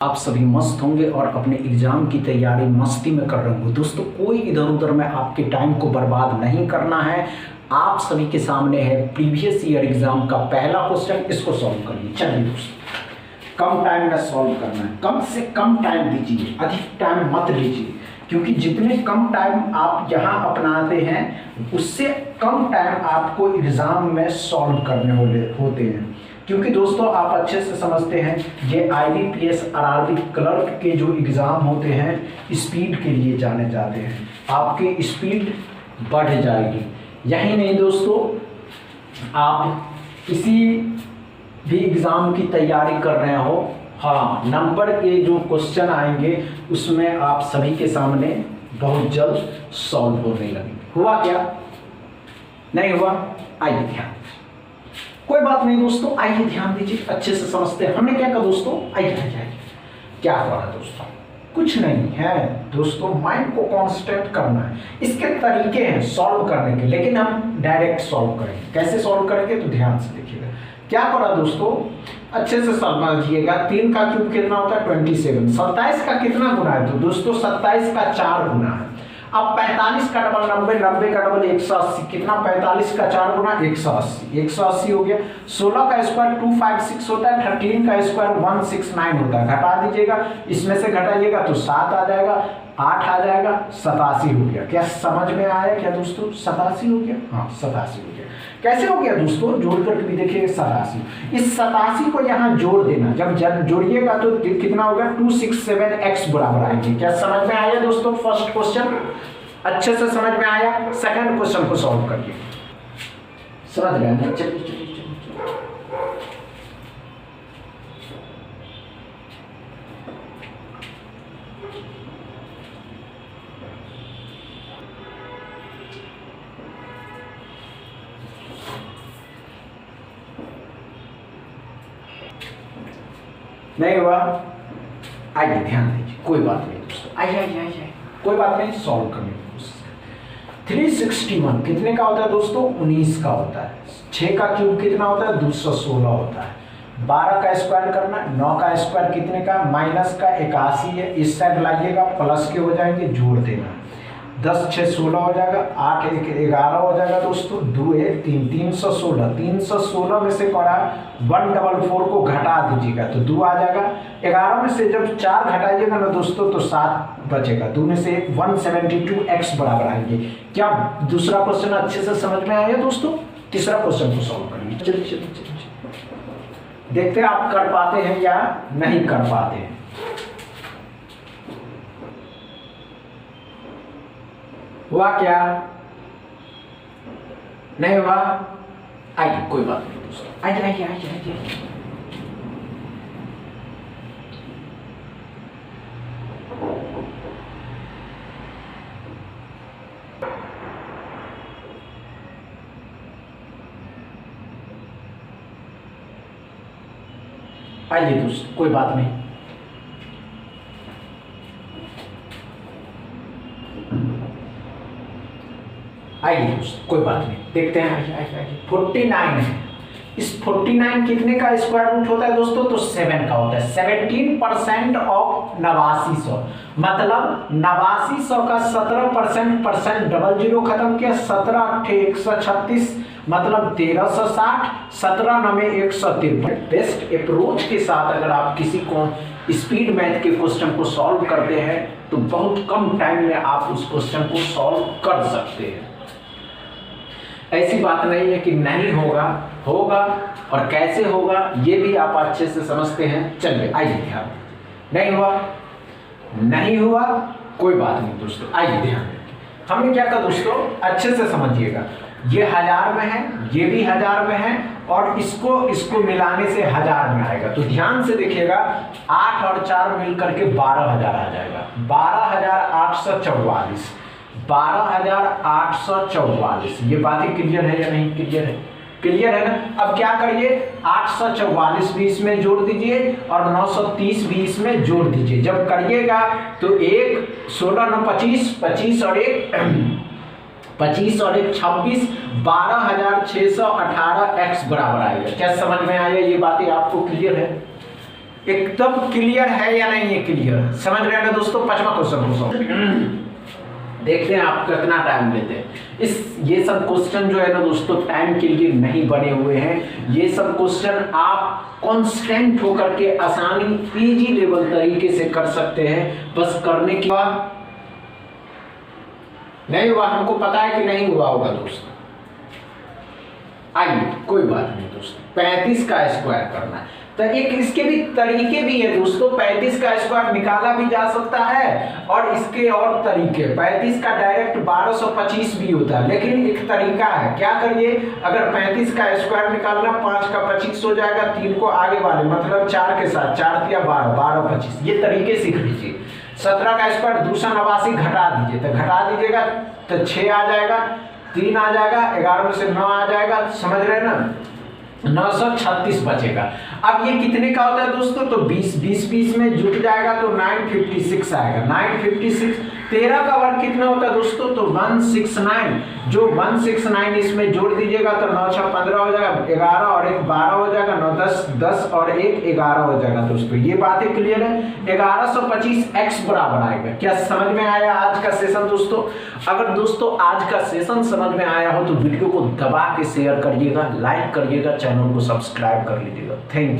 आप सभी मस्त होंगे और अपने एग्जाम की तैयारी मस्ती में कर रहे होंगे। दोस्तों कोई इधर उधर में आपके टाइम को बर्बाद नहीं करना है। आप सभी के सामने है प्रीवियस ईयर एग्जाम का पहला क्वेश्चन, इसको सॉल्व करिए। चलिए दोस्तों, कम टाइम में सॉल्व करना है, कम से कम टाइम दीजिए, अधिक टाइम मत लीजिए, क्योंकि जितने कम टाइम आप यहाँ अपनाते हैं उससे कम टाइम आपको एग्जाम में सॉल्व करने होते हैं। क्योंकि दोस्तों आप अच्छे से समझते हैं ये IBPS RRB क्लर्क के जो एग्ज़ाम होते हैं स्पीड के लिए जाने जाते हैं। आपकी स्पीड बढ़ जाएगी। यही नहीं दोस्तों, आप किसी भी एग्ज़ाम की तैयारी कर रहे हो, हाँ, नंबर के जो क्वेश्चन आएंगे उसमें आप सभी के सामने बहुत जल्द सॉल्व होने लगेंगे। हुआ क्या? नहीं हुआ? आइए ध्यान, कोई बात नहीं दोस्तों, आइए ध्यान दीजिए, अच्छे से समझते हैं हमने क्या कहा दोस्तों। आइए आइए, क्या करा दोस्तों? कुछ नहीं है दोस्तों, माइंड को कॉन्सेंट्रेट करना है। इसके तरीके हैं सॉल्व करने के, लेकिन हम डायरेक्ट सॉल्व करेंगे। कैसे सॉल्व करेंगे तो ध्यान से देखिएगा। क्या करा दोस्तों, अच्छे से समझिएगा। 3 का क्यूब कितना होता है? 27। 27 का कितना गुना है? तो दोस्तों 27 का 4 गुना है। अब 45 का डबल 90, 90 का डबल 180, कितना? 45 का 4 गुना 180, 180 हो गया। 16 का स्क्वायर 256 होता है, 13 का स्क्वायर 169 होता है। घटा दीजिएगा, इसमें से घटाइएगा तो 7 आ जाएगा, 8 आ जाएगा, 87 हो गया। क्या समझ में आया क्या दोस्तों? 87 हो गया। हाँ 87 हो गया। कैसे हो गया दोस्तों? जोड़ करके भी देखिए 87। इस 87 को यहाँ जोड़ देना, जब जोड़िएगा तो कितना होगा? 267x बराबर आएंगे। क्या समझ में आया दोस्तों? फर्स्ट क्वेश्चन अच्छे से समझ में आया। सेकंड क्वेश्चन को सॉल्व करिए। समझ गए ना? चलिए चलिए चलिए। नहीं हुआ? आइए ध्यान दीजिए, कोई बात नहीं दोस्तों, आइए आइए आइए, कोई बात नहीं, सॉल्व करने की कोशिश करें। 361 कितने का होता है दोस्तों? 19 का होता है। 6 का क्यूब कितना होता है? 216 होता है। 12 का स्क्वायर करना, 9 का स्क्वायर कितने का? माइनस का 81 है। इस साइड लाइएगा, प्लस के हो जाएंगे, जोड़ देना। 10 6 16 हो जाएगा, 8 1 11 हो जाएगा दोस्तों, 2 1 3 316। 316 में से करा 144 को घटा दीजिएगा तो 2 आ जाएगा। 11 में से जब 4 घटाइएगा ना दोस्तों तो 7 बचेगा। 2 में से 172x बराबर आएंगे। क्या दूसरा क्वेश्चन अच्छे से समझ में आया दोस्तों? तीसरा क्वेश्चन को सॉल्व करिए। चलिए चलिए चलिए, देखते हैं आप कर पाते हैं या नहीं कर पाते हैं। हुआ क्या? नहीं हुआ? आइए, कोई बात नहीं दोस्तों, आइए आइए आइए आइए। आइए दोस्तों, कोई बात नहीं। आइए दोस्तों, कोई बात नहीं, देखते हैं। आइए आइए आइए। 49 है। इस 49 कितने का स्क्वायर रूट होता है दोस्तों? तो 7 का होता है। 17% ऑफ 8900, मतलब 8900 का 17% डबल जीरो खत्म किया। 17 8 136, मतलब 1360, 17 9 153। बेस्ट अप्रोच के साथ अगर आप किसी को स्पीड मैथ के क्वेश्चन को सॉल्व करते हैं तो बहुत कम टाइम में आप उस क्वेश्चन को सॉल्व कर सकते हैं। ऐसी बात नहीं है कि नहीं होगा, होगा, और कैसे होगा ये भी आप अच्छे से समझते हैं। चलिए आइए ध्यान। नहीं हुआ? नहीं हुआ? कोई बात नहीं दोस्तों, आइए ध्यान। हमने क्या कहा दोस्तों? अच्छे से समझिएगा। ये 1000 में है, ये भी 1000 में है, और इसको मिलाने से 1000 में आएगा। तो ध्यान से देखिएगा, 8 और 4 मिलकर के 12000 आ जाएगा। 12844, 12844। ये बातें क्लियर है या नहीं क्लियर है? क्लियर है ना? अब क्या करिए, 844 भी इसमें जोड़ दीजिए और 930 भी इसमें जोड़ दीजिए। जब करिएगा तो 1 16 9 25, 25 और 1 25 और 1 26, 12618x बराबर आएगा। क्या समझ में आया? ये बातें आपको क्लियर है? एकदम क्लियर है या नहीं है? क्लियर समझ रहे हैं ना दोस्तों? 5वां क्वेश्चन को देखते हैं आप कितना टाइम लेते हैं। ये सब क्वेश्चन जो है ना दोस्तों टाइम के लिए नहीं बने हुए हैं। ये सब क्वेश्चन आप कांस्टेंट होकर के आसानी इजी लेवल तरीके से कर सकते हैं। बस करने के बाद नहीं हुआ, हमको पता है कि नहीं हुआ होगा दोस्तों। आइए कोई बात नहीं दोस्तों, 35 का स्क्वायर करना है तो एक इसके भी तरीके भी है दोस्तों। 35 का स्क्वायर निकाला भी जा सकता है और इसके और तरीके, 35 का डायरेक्ट 1225 भी होता है, लेकिन एक तरीका है। क्या करिए, अगर 35 का स्क्वायर निकालना 5 का 25 हो जाएगा, 3 को आगे वाले मतलब 4 के साथ 4 या 12, 12 25 ये तरीके सीख लीजिए। 17 का स्क्वायर 289 घटा दीजिए, तो घटा दीजिएगा तो 6 आ जाएगा, 3 आ जाएगा, 11 में से 9 आ जाएगा, समझ रहे हैं ना, 936 बचेगा। अब ये कितने का होता है दोस्तों? तो 20 में जुट जाएगा तो 956 आएगा। 956 13 का वर्ग कितना होता है दोस्तों? तो 169, जो 169 इसमें जोड़ दीजिएगा तो 9 6 15 हो जाएगा, 11 और 1 12 हो जाएगा, 9 10 10 और 1 11 हो जाएगा दोस्तों। ये बातें क्लियर है? 1125 x बराबर आएगा। क्या समझ में आया आज का सेशन दोस्तों? अगर दोस्तों आज का सेशन समझ में आया हो तो वीडियो को दबा के शेयर करिएगा, लाइक करिएगा, चैनल को सब्सक्राइब कर लीजिएगा। Thank you.